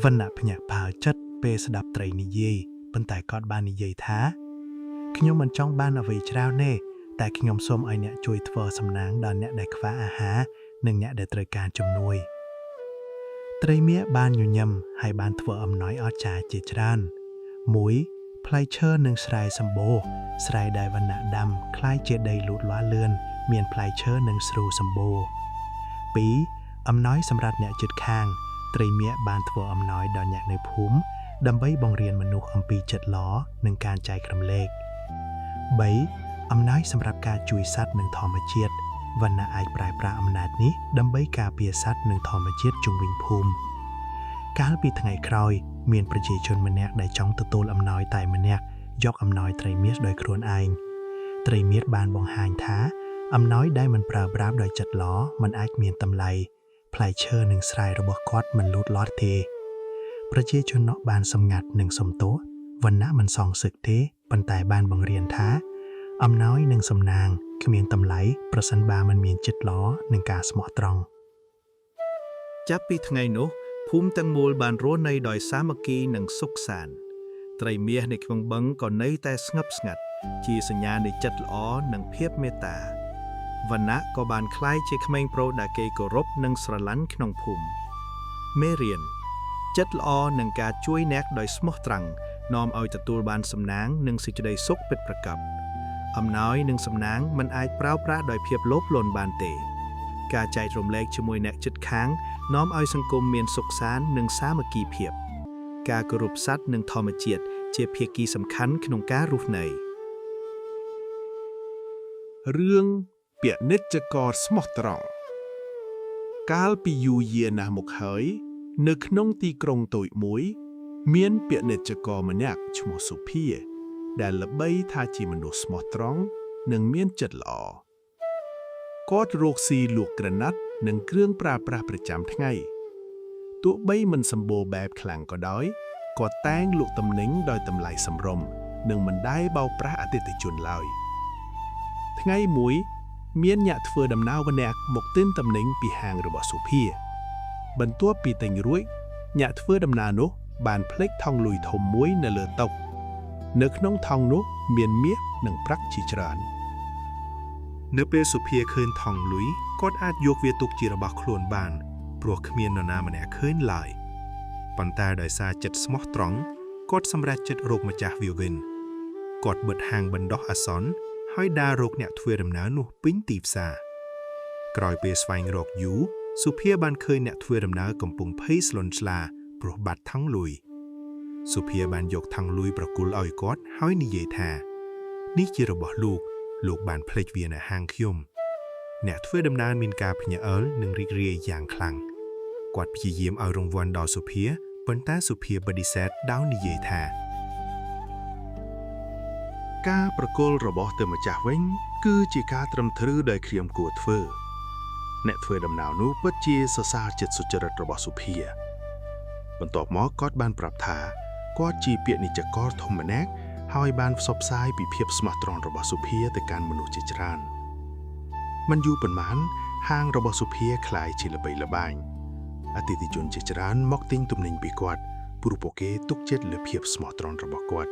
វណ្ណៈភ្ញាក់ផ្អើលចិត្តពេលស្ដាប់ត្រីនិយាយប៉ុន្តែគាត់បាននិយាយថាខ្ញុំមិនចង់បានអ្វីច្រើនទេតែខ្ញុំសូមឲ្យអ្នកជួយធ្វើសំណាងដល់អ្នកដែលខ្វះអាហារនិងអ្នកដែលត្រូវការជំនួយត្រីមាសបានញញឹមហើយបានធ្វើអំណោយអស្ចារ្យជាច្រើន1ផ្លែឈើនិងស្រែសម្បូរស្រែដែលវណ្ណៈដាំคล้ายជាដីលូតលាស់លឿនមានផ្លែឈើនិងស្រូវសម្បូរ2អំណោយសម្រាប់អ្នកជិតខាងត្រីមាសបានធ្វើអំណោយដល់អ្នកនៅភូមិដើម្បីបង្រៀនមនុស្សអំពីចិត្តល្អនិងការចែករំលែក3អំណោយសម្រាប់ការជួយសត្វនិងធម្មជាតិវណ្ណៈអាចប្រើប្រាស់អំណាចនេះដើម្បីការពារសត្វនិងធម្មជាតិជុំវិញភូមិកាលពីថ្ងៃក្រោយមានប្រជាជនម្នាក់ដែលចង់ទទួលអំណោយតែម្នាក់យកអំណោយត្រីមាសដោយខ្លួនឯងត្រីមាសបានបង្ហាញថាអំណោយដែលមិនប្រើប្រាស់ដោយចិត្តល្អមិនអាចមានតម្លៃផ្លែឈើនិងស្រែរបស់គាត់មិនលូតលាស់ទេប្រជាជននោះបានសម្ងាត់និងសុំទោសវណ្ណៈមិនសងសឹកទេប៉ុន្តែបានបង្រៀនថាអំណោយនិងសំណាងគ្មានតម្លៃប្រសិនបើមិនមានចិត្តល្អនិងការស្មោះត្រង់ចាប់ពីថ្ងៃនោះភូមិទាំងមូលបានរស់នៅដោយសាមគ្គីនិងសុខសាន្តត្រីមាសនៅក្នុងបឹងក៏នៅតែស្ងប់ស្ងាត់ជាសញ្ញានៃចិត្តល្អនិងភាពមេត្តាវណ្ណៈក៏បានក្លាយជាក្មេងប្រុសដែលគេគោរពនិងស្រឡាញ់ក្នុងភូមិមេរៀនចិត្តល្អនិងការជួយអ្នកដោយស្មោះត្រង់នាំឲ្យទទួលបានសំណាងនិងសេចក្តីសុខពិតប្រាកដអំណោយនិងសំណាងមិនអាចប្រើប្រាស់ដោយភាពលោភលន់បានទេការចែករំលែកជាមួយអ្នកជិតខាងនាំឲ្យសង្គមមានសុខសាន្តនិងសាមគ្គីភាពការគោរពសត្វនិងធម្មជាតិជាភាគីសំខាន់ក្នុងការរស់នៅរឿងពាណិជ្ជករស្មោះត្រង់កាលពីយូរយារណាស់មកហើយនៅក្នុងទីក្រុងតូចមួយមានពាណិជ្ជករម្នាក់ឈ្មោះសុភាដែលល្បីថាជាមនុស្សស្មោះត្រង់ និងមានចិត្តល្អគាត់រកស៊ីលក់ក្រណាត់និងគ្រឿងប្រើប្រាស់ប្រចាំថ្ងៃទោះបីមិនសម្បូរបែបខ្លាំងក៏ដោយគាត់តែងលក់ទំនិញដោយតម្លៃសមរម្យនិងមិនដែលបោកប្រាស់អតិថិជនឡើយថ្ងៃមួយមានអ្នកធ្វើដំណើរម្នាក់មកទិញទំនិញពីហាងរបស់សុភាបន្ទាប់ពីទិញរួចអ្នកធ្វើដំណើរនោះបានភ្លេចថង់លុយធំមួយនៅលើតុនៅក្នុងថង់នោះមានមាសនិងប្រាក់ជាច្រើននៅពេលសុភាឃើញថង់លុយគាត់អាចយកវាទុកជារបស់ខ្លួនបានព្រោះគ្មាននរណាម្នាក់ឃើញឡើយប៉ុន្តែដោយសារចិត្តស្មោះត្រង់គាត់សម្រេចចិត្តរកម្ចាស់វាវិញគាត់បិទហាងបណ្ដោះអាសន្នហើយដើររកអ្នកធ្វើដំណើរនោះពេញទីផ្សារក្រោយពេលស្វែងរកយូរសុភាបានឃើញអ្នកធ្វើដំណើរកំពុងភ័យស្លន់ស្លាព្រោះបាត់ថង់លុយសុភាបានយកថង់លុយប្រគល់ឲ្យគាត់ហើយនិយាយថានេះជារបស់លោកបានភ្លេចវានៅហាងខ្ញុំអ្នកធ្វើដំណើរមានការភ្ញាក់ផ្អើលនិងរីករាយយ៉ាងខ្លាំងគាត់ព្យាយាមឲ្យរង្វាន់ដល់សុភាប៉ុន្តែសុភាបដិសេធដោយនិយាយថាការប្រគល់របស់ទៅម្ចាស់វិញគឺជាការត្រឹមត្រូវដែលខ្ញុំគួរធ្វើអ្នកធ្វើដំណើរនោះពិតជាសរសើរចិត្តសុចរិតរបស់សុភាបន្ទាប់មកគាត់បានប្រាប់ថាគាត់ជាពាណិជ្ជករធំម្នាក់ហើយបានផ្សព្វផ្សាយពីភាពស្មោះត្រង់របស់សុភាទៅកាន់មនុស្សជាច្រើនមិនយូរប៉ុន្មានហាងរបស់សុភាក្លាយជាល្បីល្បាញអតិថិជនជាច្រើនមកទិញទំនិញពីគាត់ព្រោះពួកគេទុកចិត្តលើភាពស្មោះត្រង់របស់គាត់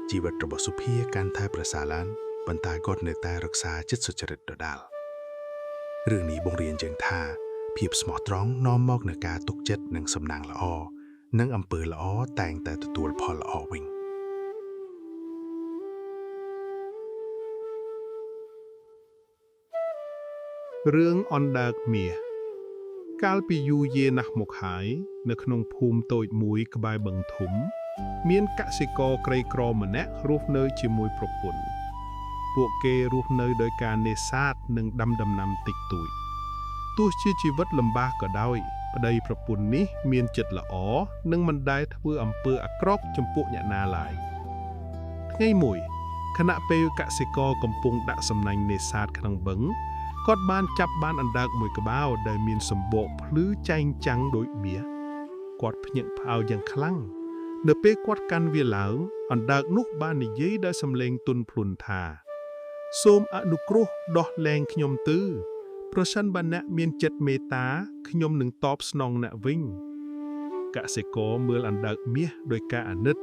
ជីវិតរបស់សុភាកាន់តែប្រសើរឡើងប៉ុន្តែគាត់នៅតែរក្សាចិត្តសុចរិតដដែលរឿងនេះបង្រៀនយើងថាភាពស្មោះត្រង់នាំមកនូវការទុកចិត្តនិងសំណាងល្អនិងអំពើល្អតែងតែទទួលផលល្អវិញរឿងអណ្ដើកមាសកាលពីយូរយារណាស់មកហើយនៅក្នុងភូមិតូចមួយក្បែរបឹងធំមានកសិករក្រីក្រម្នាក់រស់នៅជាមួយប្រពន្ធពួកគេរស់នៅដោយការនេសាទនិងដាំដំណាំតិចតួចទោះជាជីវិតលំបាកក៏ដោយប្តីប្រពន្ធនេះមានចិត្តល្អនិងមិនដែលធ្វើអំពើអាក្រក់ចំពោះអ្នកណាឡើយថ្ងៃមួយខណៈពេលកសិករកំពុងដាក់សំណាញ់នេសាទក្នុងបឹងគាត់បានចាប់បានអណ្ដើកមួយក្បាលដែលមានសម្បកភ្លឺចែងចាំងដូចមាសគាត់ភ្ញាក់ផ្អើលយ៉ាងខ្លាំងនៅពេលគាត់កាន់វាឡើងអណ្ដើកនោះបាននិយាយដោយសំឡេងទន់ភ្លន់ថាសូមអនុគ្រោះដោះលែងខ្ញុំទៅប្រសិនបើអ្នកមានចិត្តមេត្តាខ្ញុំនឹងតបស្នងអ្នកវិញកសិករមើលអណ្ដើកមាសដោយការអាណិត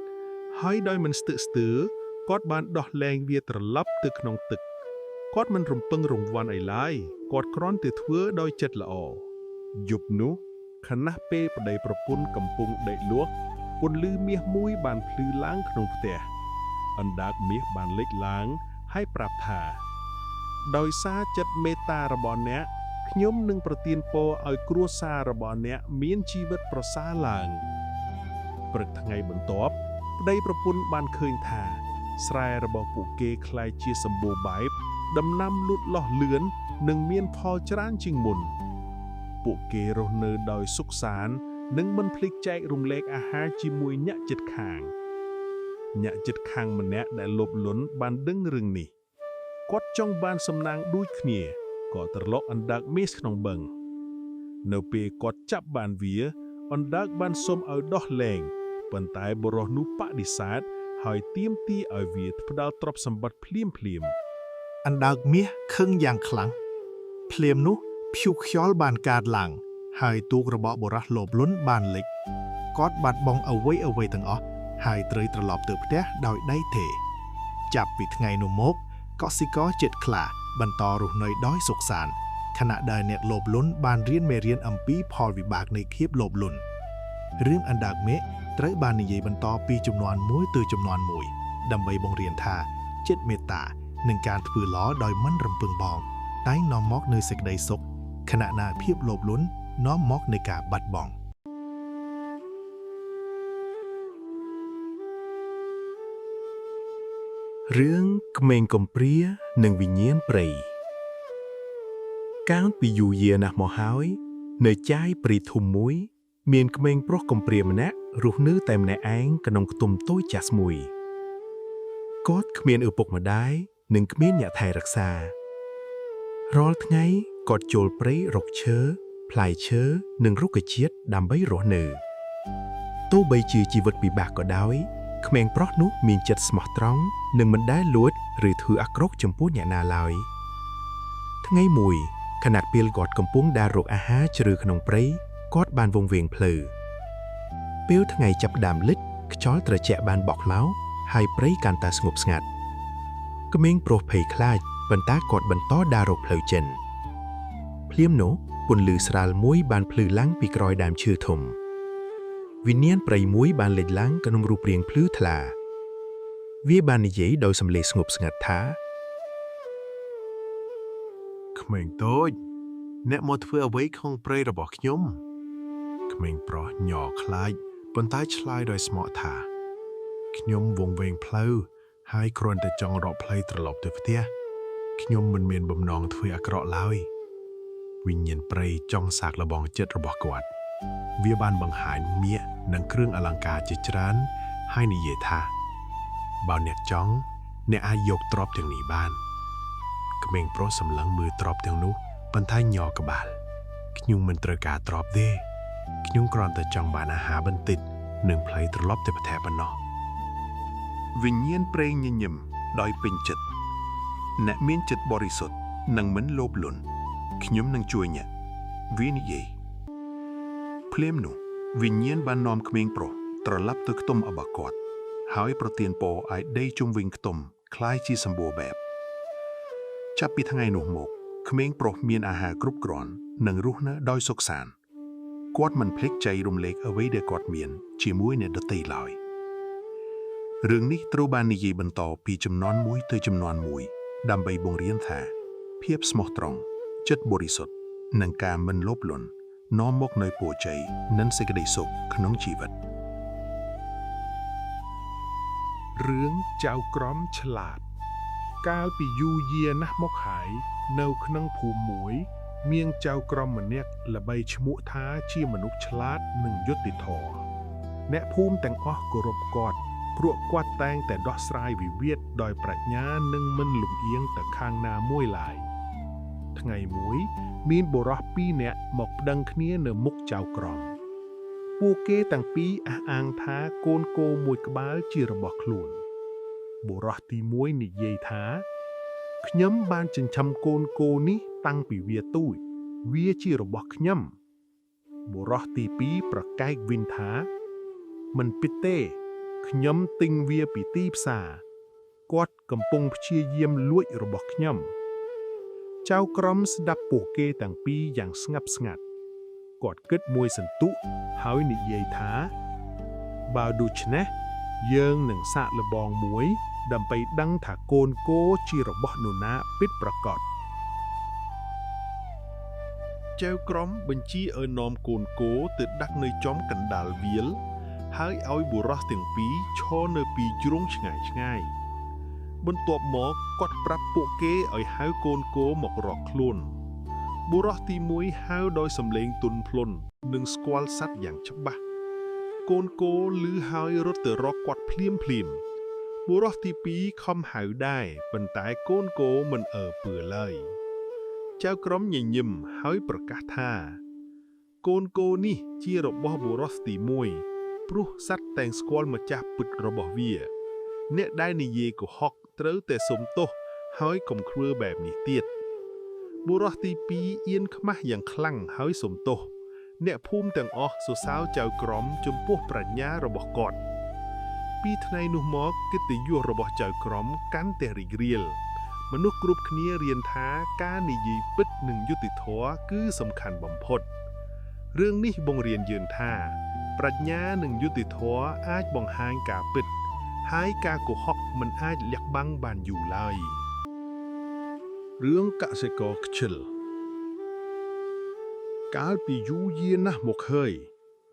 ហើយដោយមិនស្ទើកស្ទើរគាត់បានដោះលែងវាត្រឡប់ទៅក្នុងទឹកគាត់មិនរំពឹងរង្វាន់អីឡើយគាត់គ្រាន់តែធ្វើដោយចិត្តល្អយប់នោះខណៈពេលប្តីប្រពន្ធកំពុងដេកលក់ពន្លឺមាសមួយបានភ្លឺឡើងក្នុងផ្ទះអណ្ដើកមាសបានលេចឡើងហើយប្រាប់ថាដោយសារចិត្តមេត្តារបស់អ្នកខ្ញុំនឹងប្រទានពរឲ្យគ្រួសាររបស់អ្នកមានជីវិតប្រសើរឡើងព្រឹកថ្ងៃបន្ទាប់ប្តីប្រពន្ធបានឃើញថាស្រែរបស់ពួកគេក្លាយជាសម្បូរបែបដំណាំលូតលាស់លឿននិងមានផលច្រើនជាងមុនពួកគេរស់នៅដោយសុខសាន្តនិងមិនភ្លេចចែករំលែកអាហារជាមួយអ្នកជិតខាងម្នាក់ដែលលោភលន់បានដឹងរឿងនេះគាត់ចង់បានសំណាងដូចគ្នាក៏ត្រឡប់អណ្ដើកមាសក្នុងបឹងនៅពេលគាត់ចាប់បានវាអណ្ដើកបានសុំឲ្យដោះលែងប៉ុន្តែបុរសនោះបដិសេធហើយទាមទារឲ្យវាផ្ដល់ទ្រព្យសម្បត្តិភ្លាមអណ្ដើកមាសខឹងយ៉ាងខ្លាំងភ្លាមនោះព្យុះខ្យល់បានកើតឡើងហើយទូករបស់បុរសលោភលន់បានលិចគាត់បាត់បង់អ្វីទាំងអស់ហើយត្រូវត្រឡប់ទៅផ្ទះដោយដៃទេចាប់ពីថ្ងៃនោះមកកសិករចិត្តខ្លាបន្តរស់នៅដោយសុខសាន្តខណៈដែលអ្នកលោភលន់បានរៀនមេរៀនអំពីផលវិបាកនៃភាពលោភលន់រឿងអណ្ដើកមាសត្រូវបាននិយាយបន្តពីជំនាន់មួយទៅជំនាន់មួយដើម្បីបង្រៀនថាចិត្តមេត្តានិងការធ្វើល្អដោយមិនរំពឹងបងតែងនាំមកនូវសេចក្តីសុខខណៈណាភាពលោភលន់នាំមកនូវការបាត់បង់រឿងក្មេងកំព្រានិងវិញ្ញាណព្រៃកាលពីយូរយារណាស់មកហើយនៅចាយព្រៃធំមួយមានក្មេងប្រុសកំព្រាម្នាក់រស់នៅតែម្នាក់ឯងក្នុងខ្ទមតូចចាស់មួយគាត់គ្មានឪពុកម្ដាយ និងគ្មានអ្នកថែរក្សារាល់ថ្ងៃគាត់ចូលព្រៃរកឈើផ្លែឈើនិងរុក្ខជាតិដើម្បីរស់នៅទោះបីជាជីវិតពិបាកក៏ដោយក្មេងប្រុសនោះមានចិត្តស្មោះត្រង់និងមិនដែលលួចឬធ្វើអាក្រក់ចំពោះអ្នកណាឡើយថ្ងៃមួយខណៈពេលគាត់កំពុងដើររកអាហារជ្រៅក្នុងព្រៃគាត់បានវង្វេងភ្លឺពេលថ្ងៃចាប់ផ្ដើមលិចខ្យល់ត្រជាក់បានបក់មកហើយព្រៃកាន់តែស្ងប់ស្ងាត់ក្មេងប្រុសភ័យខ្លាចប៉ុន្តែគាត់បន្តដើររកផ្លូវចិនភ្លាមនោះពន្លឺស្រាលមួយបានភ្លឺឡើងពីក្រោយដើមឈើធំវិញ្ញាណព្រៃមួយបានលេចឡើងក្នុងរូបរាងភ្លឺថ្លាវាបាននិយាយដោយសំឡេងស្ងប់ស្ងាត់ថាក្មេងតូចអ្នកមកធ្វើអ្វីក្នុងព្រៃរបស់ខ្ញុំក្មេងប្រុសញ័រខ្លាចប៉ុន្តែឆ្លើយដោយស្មោះថាខ្ញុំវង្វេងផ្លូវហើយគ្រាន់តែចង់រកផ្លូវត្រឡប់ទៅផ្ទះខ្ញុំមិនមានបំណងធ្វើអាក្រក់ឡើយវិញ្ញាណព្រៃចង់សាកល្បងចិត្តរបស់គាត់វាបានបង្ហាញមាសនិងគ្រឿងអលង្ការជាច្រើនហើយនិយាយថាបើអ្នកចង់អ្នកអាចយកទ្រព្យទាំងនេះបានក្មេងប្រុសសម្លឹងមើលទ្រព្យទាំងនោះប៉ុន្តែញ័រក្បាលខ្ញុំមិនត្រូវការទ្រព្យទេខ្ញុំគ្រាន់តែចង់បានអាហារបន្តិចនិងផ្លូវត្រឡប់ទៅផ្ទះប៉ុណ្ណោះវិញ្ញាណព្រៃញញឹមដោយពេញចិត្តអ្នកមានចិត្តបរិសុទ្ធនិងមិនលោភលន់ខ្ញុំនឹងជួយអ្នកវានិយាយភ្លាមនោះវិញ្ញាណបាននាំក្មេងប្រុសត្រឡប់ទៅខ្ទមរបស់គាត់ហើយប្រទានពរឲ្យដីជុំវិញខ្ទមคล้ายជាសម្បូរបែបចាប់ពីថ្ងៃនោះមកក្មេងប្រុសមានអាហារគ្រប់គ្រាន់និងរស់នៅដោយសុខសាន្តគាត់មិនភ្លេចចែករំលែកអ្វីដែលគាត់មានជាមួយអ្នកដទៃឡើយរឿងនេះត្រូវបាននិយាយបន្តពីជំនាន់មួយទៅជំនាន់មួយដើម្បីបង្រៀនថាភាពស្មោះត្រង់ចិត្តបរិសុទ្ធនិងការមិនលោភលន់នាំមកនូវពរជ័យនិងសេចក្តីសុខក្នុងជីវិតរឿងចៅក្រមឆ្លាតកាលពីយូរយារណាស់មកហើយនៅក្នុងភូមិមួយមានចៅក្រមម្នាក់ល្បីឈ្មោះថាជាមនុស្សឆ្លាតនិងយុត្តិធម៌អ្នកភូមិទាំងអស់គោរពគាត់ព្រោះគាត់តែងតែដោះស្រាយវិវាទដោយប្រាជ្ញានិងមិនលំអៀងទៅខាងណាមួយឡើយថ្ងៃមួយមានបុរសពីរនាក់មកប្តឹងគ្នានៅមុខចៅក្រមពួកគេទាំងពីរអះអាងថាកូនគោមួយក្បាលជារបស់ខ្លួនបុរសទីមួយនិយាយថាខ្ញុំបានចិញ្ចឹមកូនគោនេះតាំងពីវាទូចវាជារបស់ខ្ញុំបុរសទីពីរប្រកែកវិញថាមិនពិតទេខ្ញុំទិញវាពីទីផ្សារគាត់កំពុងព្យាយាមលួចរបស់ខ្ញុំចៅក្រមស្ដាប់ពួកគេទាំងពីរយ៉ាងស្ងប់ស្ងាត់គាត់គិតមួយសន្ទុះហើយនិយាយថាបើដូច្នេះយើងនឹងសាកល្បងមួយដើម្បីដឹងថាកូនគោជារបស់នរណាពិតប្រាកដចៅក្រមបញ្ជាឲ្យនាំកូនគោទៅដាក់នៅចំកណ្ដាលវាលហើយឲ្យបុរសទាំងពីរឈរនៅពីជ្រុងឆ្ងាយៗបន្ទាប់មកគាត់ប្រាប់ពួកគេឲ្យហៅកូនគោមករកខ្លួនបុរសទីមួយហៅដោយសំឡេងទន់ភ្លន់និងស្គាល់សត្វយ៉ាងច្បាស់កូនគោឮហើយរត់ទៅរកគាត់ភ្លាមបុរសទីពីរខំហៅដែរប៉ុន្តែកូនគោមិនអើពើឡើយចៅក្រមញញឹមហើយប្រកាសថាកូនគោនេះជារបស់បុរសទីមួយព្រោះសត្វតែងស្គាល់ម្ចាស់ពិតរបស់វាអ្នកដែលនិយាយកុហកត្រូវតែសុំទោសហើយកុំធ្វើបែបនេះទៀតបុរសទីពីរអៀនខ្មាស់យ៉ាងខ្លាំងហើយសុំទោសអ្នកភូមិទាំងអស់សរសើរចៅក្រមចំពោះប្រាជ្ញារបស់គាត់ពីថ្ងៃនោះមកកិត្តិយសរបស់ចៅក្រមកាន់តែរីករាលមនុស្សគ្រប់គ្នារៀនថាការនិយាយពិតនិងយុត្តិធម៌គឺសំខាន់បំផុតរឿងនេះបង្រៀនយើងថាប្រាជ្ញានិងយុត្តិធម៌អាចបង្ហាញការពិតហើយការកុហកមិនអាចលាក់បាំងបានយូរឡើយរឿងកសិករខ្ជិលកាលពីយូរយារណាស់មកហើយ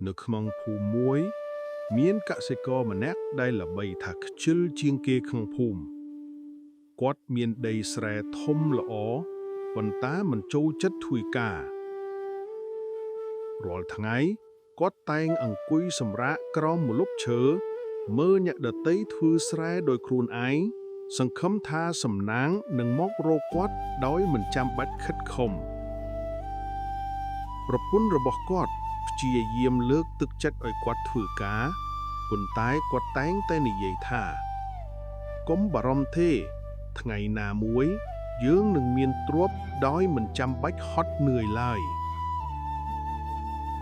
នៅក្នុងភូមិមួយមានកសិករម្នាក់ដែលល្បីថាខ្ជិលជាងគេក្នុងភូមិគាត់មានដីស្រែធំល្អប៉ុន្តែមិនចូលចិត្តធ្វើការរាល់ថ្ងៃគាត់តែងអង្គុយសម្រាកក្រោមម្លប់ឈើមើលអ្នកដទៃធ្វើស្រែដោយខ្លួនឯង សង្ឃឹមថាសំណាងនឹងមករកគាត់ដោយមិនចាំបាច់ខិតខំប្រពន្ធរបស់គាត់ព្យាយាមលើកទឹកចិត្តឲ្យគាត់ធ្វើការប៉ុន្តែគាត់តែងតែនិយាយថាកុំបារម្ភទេថ្ងៃណាមួយយើងនឹងមានទ្រព្យដោយមិនចាំបាច់ហត់នឿយឡើយ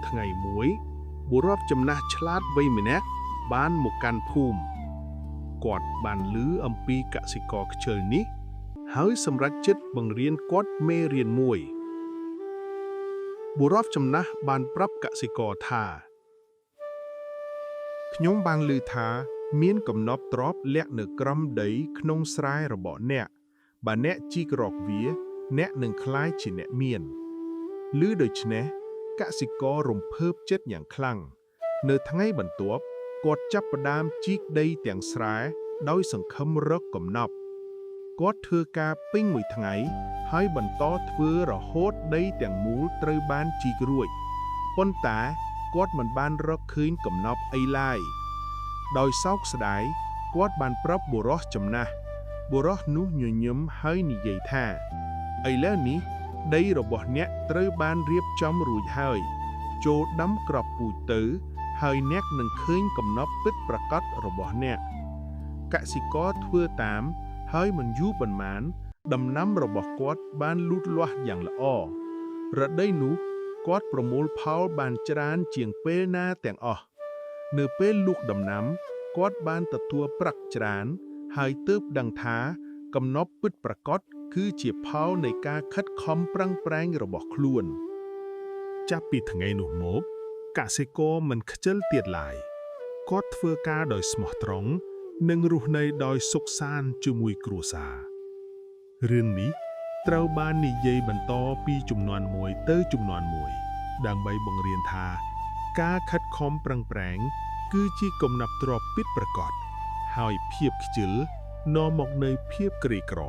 ថ្ងៃមួយបុរសចំណាស់ឆ្លាតវៃម្នាក់បានមកកាន់ភូមិគាត់បានឮអំពីកសិករខ្ជិលនេះហើយសម្រេចចិត្តបង្រៀនគាត់មេរៀនមួយបុរសចំណាស់បានប្រាប់កសិករថាខ្ញុំបានឮថាមានកំណប់ទ្រព្យលាក់នៅក្រោមដីក្នុងស្រែរបស់អ្នកបើអ្នកជីករកវាអ្នកនឹងក្លាយជាអ្នកមានឮដូច្នេះកសិកររំភើបចិត្តយ៉ាងខ្លាំងនៅថ្ងៃបន្ទាប់គាត់ចាប់ផ្ដើមជីកដីទាំងស្រែដោយសង្ឃឹមរកកំណប់គាត់ធ្វើការពេញមួយថ្ងៃហើយបន្តធ្វើរហូតដីទាំងមូលត្រូវបានជីករួចប៉ុន្តែគាត់មិនបានរកឃើញកំណប់អីឡើយដោយសោកស្ដាយគាត់បានប្រាប់បុរសចំណាស់បុរសនោះញញឹមហើយនិយាយថាឥឡូវនេះដីរបស់អ្នកត្រូវបានរៀបចំរួចហើយចូលដាំគ្រាប់ពូជទៅហើយអ្នកនឹងឃើញកំណប់ពិតប្រាកដរបស់អ្នកកសិករធ្វើតាមហើយមិនយូរប៉ុន្មានដំណាំរបស់គាត់បានលូតលាស់យ៉ាងល្អរដូវនោះគាត់ប្រមូលផលបានច្រើនជាងពេលណាទាំងអស់នៅពេលលូកដំណាំគាត់បានទទួលប្រាក់ច្រើនហើយទើបដឹងថាកំណប់ពិតប្រាកដគឺជាផលនៃការខិតខំប្រឹងប្រែងរបស់ខ្លួនចាប់ពីថ្ងៃនោះមកកសិករមិនខ្ជិលទៀតឡើយគាត់ធ្វើការដោយស្មោះត្រង់និងរស់នៅដោយសុខសាន្តជាមួយគ្រួសាររឿងនេះត្រូវបាននិយាយបន្តពីជំនាន់មួយទៅជំនាន់មួយដើម្បីបង្រៀនថាការខិតខំប្រឹងប្រែងគឺជាកំណប់ទ្រព្យពិតប្រាកដហើយភាពខ្ជិលនាំមកនូវភាពក្រីក្រ